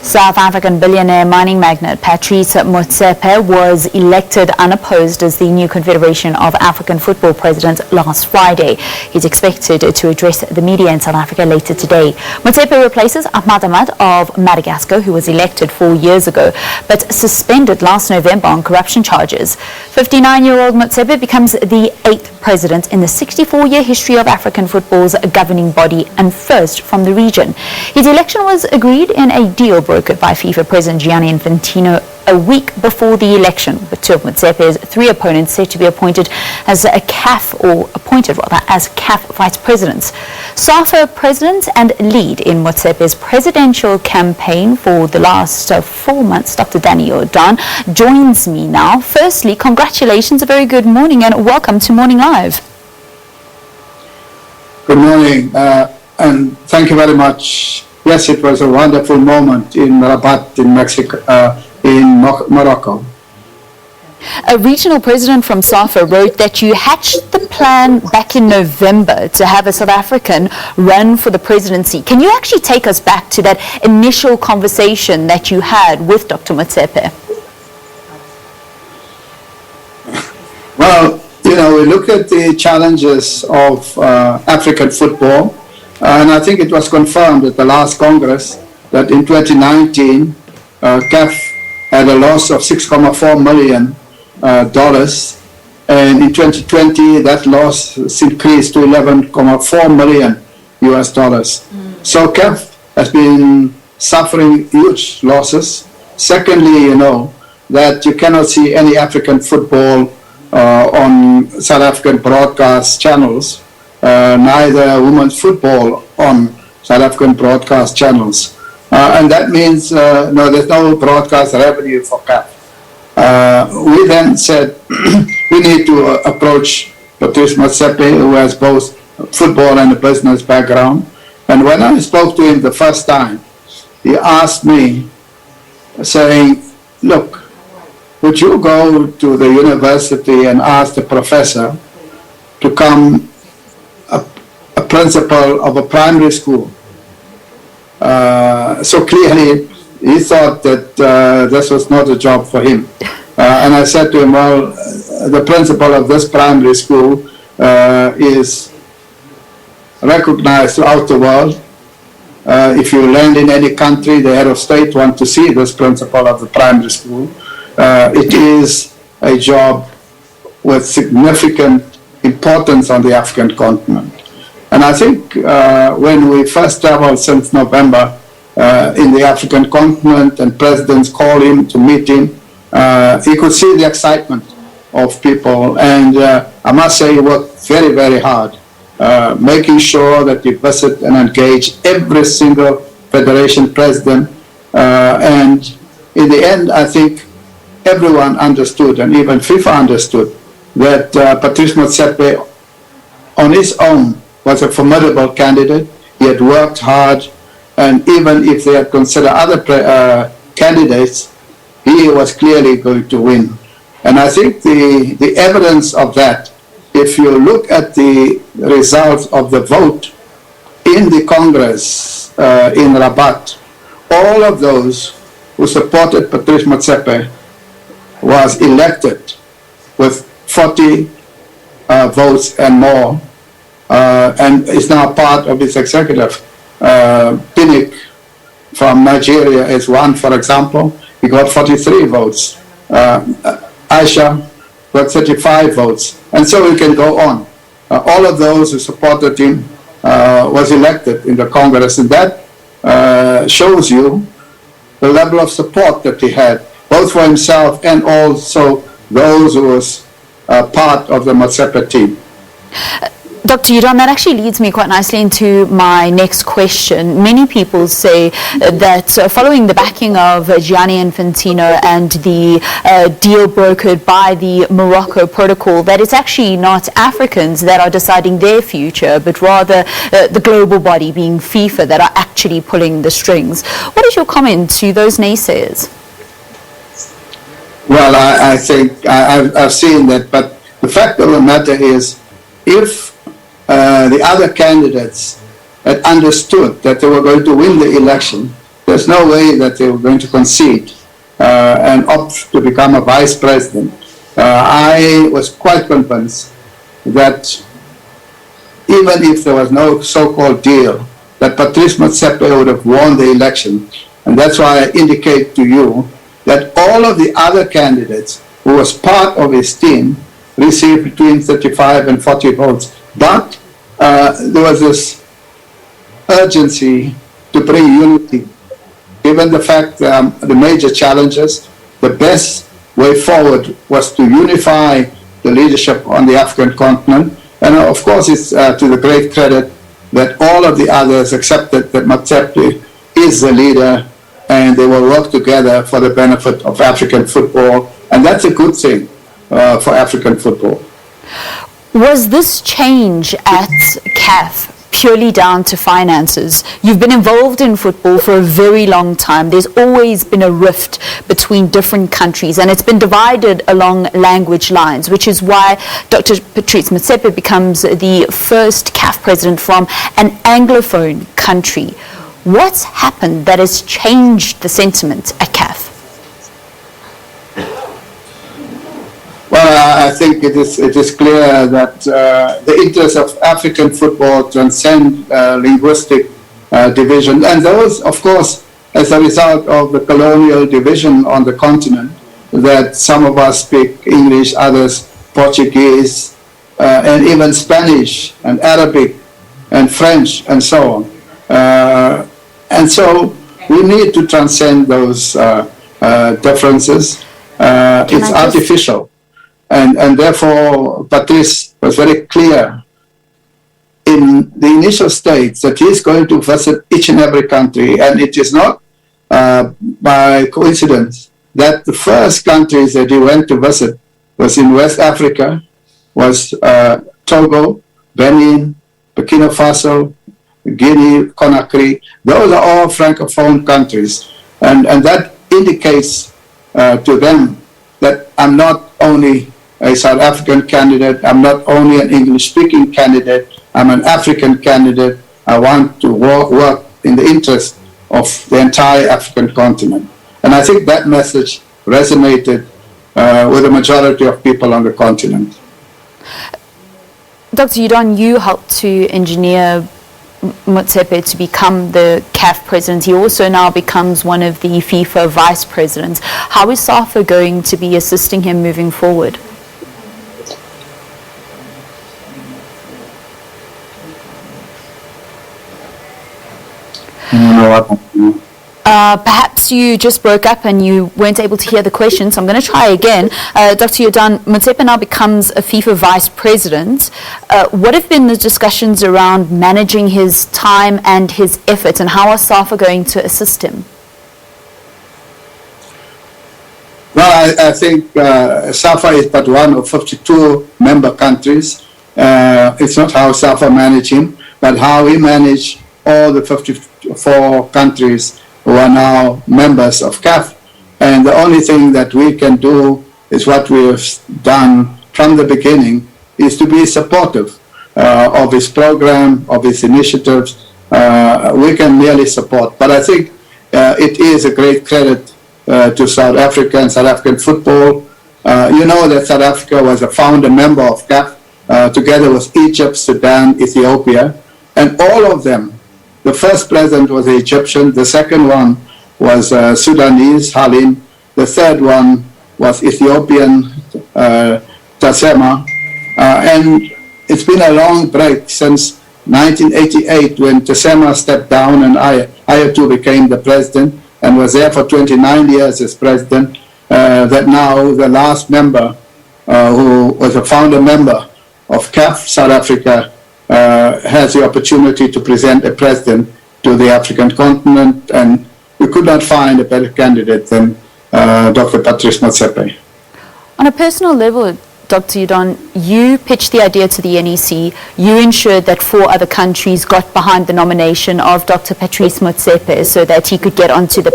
South African billionaire mining magnate Patrice Motsepe was elected unopposed as the new Confederation of African Football President last Friday. He's expected to address the media in South Africa later today. Motsepe replaces Ahmad Ahmad of Madagascar, who was elected 4 years ago but suspended last November on corruption charges. 59-year-old Motsepe becomes the 8th president in the 64-year history of African football's governing body and first from the region. His election was agreed in a deal brokered by FIFA President Gianni Infantino a week before the election, with two of Motsepe's three opponents said to be appointed as CAF vice presidents. SAFA President and lead in Motsepe's presidential campaign for the last 4 months, Dr. Danny Jordaan, joins me now. Firstly, congratulations, a very good morning and welcome to Morning Live. Good morning and thank you very much. Yes, it was a wonderful moment in Rabat in Morocco. A regional president from SAFA wrote that you hatched the plan back in November to have a South African run for the presidency. Can you actually take us back to that initial conversation that you had with Dr. Motsepe? Well, you know, we look at the challenges of African football, and I think it was confirmed at the last Congress that in 2019, CAF had a loss of $6.4 million, and in 2020 that loss increased to $11.4 million. So CAF has been suffering huge losses. Secondly, you know that you cannot see any African football on South African broadcast channels, neither women's football on South African broadcast channels. And that means there's no broadcast revenue for CAF. We then said we need to approach Patrice Motsepe, who has both football and a business background. And when I spoke to him the first time, he asked me, saying, look, would you go to the university and ask the professor to become a principal of a primary school? So clearly he thought that this was not a job for him. And I said to him, well, the principal of this primary school is recognized throughout the world. If you land in any country, the head of state wants to see this principal of the primary school. It is a job with significant importance on the African continent. And I think when we first traveled since November in the African continent and presidents called him to meet him, he could see the excitement of people. And I must say he worked very, very hard, making sure that he visit and engage every single federation president. And in the end, I think everyone understood, and even FIFA understood, that Patrice Motsepe on his own was a formidable candidate. He had worked hard, and even if they had considered other candidates, he was clearly going to win. And I think the evidence of that, if you look at the results of the vote in the Congress in Rabat, all of those who supported Patrice Motsepe was elected with 40 votes and more, and is now part of his executive. Pinnick from Nigeria is one, for example. He got 43 votes. Aisha got 35 votes. And so we can go on. All of those who supported him was elected in the Congress, and that shows you the level of support that he had, both for himself and also those who was part of the Motsepe team. Dr. Jordaan, that actually leads me quite nicely into my next question. Many people say that following the backing of Gianni Infantino and the deal brokered by the Morocco Protocol, that it's actually not Africans that are deciding their future, but rather the global body, being FIFA, that are actually pulling the strings. What is your comment to those naysayers? Well, I think I've seen that, but the fact of the matter is, if the other candidates had understood that they were going to win the election, there's no way that they were going to concede and opt to become a vice president. I was quite convinced that even if there was no so-called deal, that Patrice Motsepe would have won the election. And that's why I indicate to you that all of the other candidates who was part of his team received between 35 and 40 votes. But there was this urgency to bring unity. Given the fact the major challenges, the best way forward was to unify the leadership on the African continent. And of course, it's to the great credit that all of the others accepted that Motsepe is the leader and they will work together for the benefit of African football. And that's a good thing for African football. Was this change at CAF purely down to finances? You've been involved in football for a very long time. There's always been a rift between different countries, and it's been divided along language lines, which is why Dr. Patrice Motsepe becomes the first CAF president from an Anglophone country. What's happened that has changed the sentiment at CAF? Well, I think it is clear that the interests of African football transcend linguistic division. And those, of course, as a result of the colonial division on the continent, that some of us speak English, others Portuguese, and even Spanish and Arabic and French and so on. And so we need to transcend those differences. It's artificial. And therefore, Patrice was very clear in the initial stage that he's going to visit each and every country. And it is not by coincidence that the first countries that he went to visit was in West Africa, was Togo, Benin, Burkina Faso, Guinea, Conakry. Those are all Francophone countries. And that indicates to them that I'm not only a South African candidate, I'm not only an English-speaking candidate, I'm an African candidate. I want to work in the interest of the entire African continent. And I think that message resonated with the majority of people on the continent. Dr. Jordaan, you helped to engineer Motsepe to become the CAF president. He also now becomes one of the FIFA vice presidents. How is SAFA going to be assisting him moving forward? Perhaps you just broke up and you weren't able to hear the question, so I'm going to try again. Dr. Jordaan, Motsepe now becomes a FIFA vice president. What have been the discussions around managing his time and his effort, and how are SAFA going to assist him? Well, I think SAFA is but one of 52 member countries. It's not how SAFA manage him, but how we manage all the 54 countries who are now members of CAF. And the only thing that we can do is what we have done from the beginning, is to be supportive of his program, of his initiatives. We can merely support. But I think it is a great credit to South Africa and South African football. You know that South Africa was a founder member of CAF, together with Egypt, Sudan, Ethiopia, and all of them. The first president was Egyptian, the second one was Sudanese, Halim, the third one was Ethiopian, Tasema, and it's been a long break since 1988 when Tasema stepped down and Ayatu became the president and was there for 29 years as president, that now the last member who was a founder member of CAF South Africa has the opportunity to present a president to the African continent, and we could not find a better candidate than Dr. Patrice Motsepe. On a personal level, Dr. Jordaan, you pitched the idea to the NEC, you ensured that 4 other countries got behind the nomination of Dr. Patrice Motsepe so that he could get onto the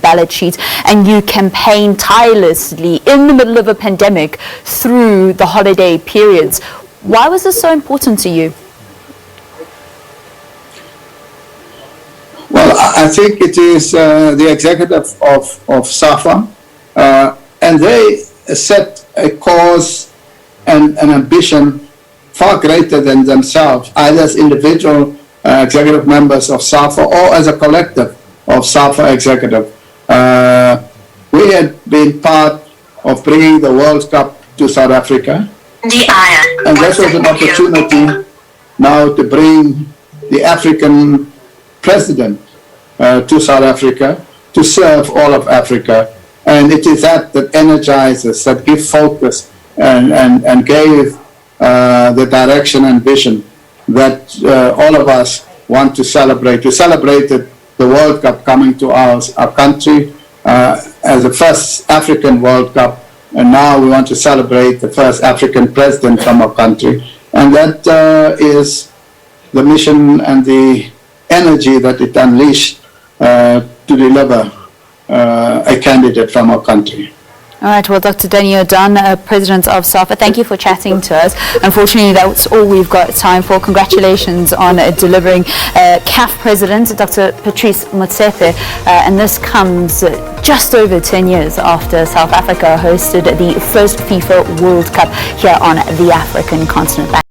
ballot sheet, and you campaigned tirelessly in the middle of a pandemic through the holiday periods. Why was this so important to you? Well, I think it is the executive of SAFA, and they set a cause and an ambition far greater than themselves, either as individual executive members of SAFA or as a collective of SAFA executive. We had been part of bringing the World Cup to South Africa, and this was an opportunity now to bring the African president to South Africa to serve all of Africa. And it is that energizes, that gives focus and gave the direction and vision that all of us want to celebrate. We celebrated the World Cup coming to our country as the first African World Cup, and now we want to celebrate the first African president from our country. And that is the mission and the energy that it unleashed to deliver a candidate from our country. All right, well, Dr. Danny Jordaan, President of SAFA, thank you for chatting to us. Unfortunately, that's all we've got time for. Congratulations on delivering CAF President, Dr. Patrice Motsepe, and this comes just over 10 years after South Africa hosted the first FIFA World Cup here on the African continent.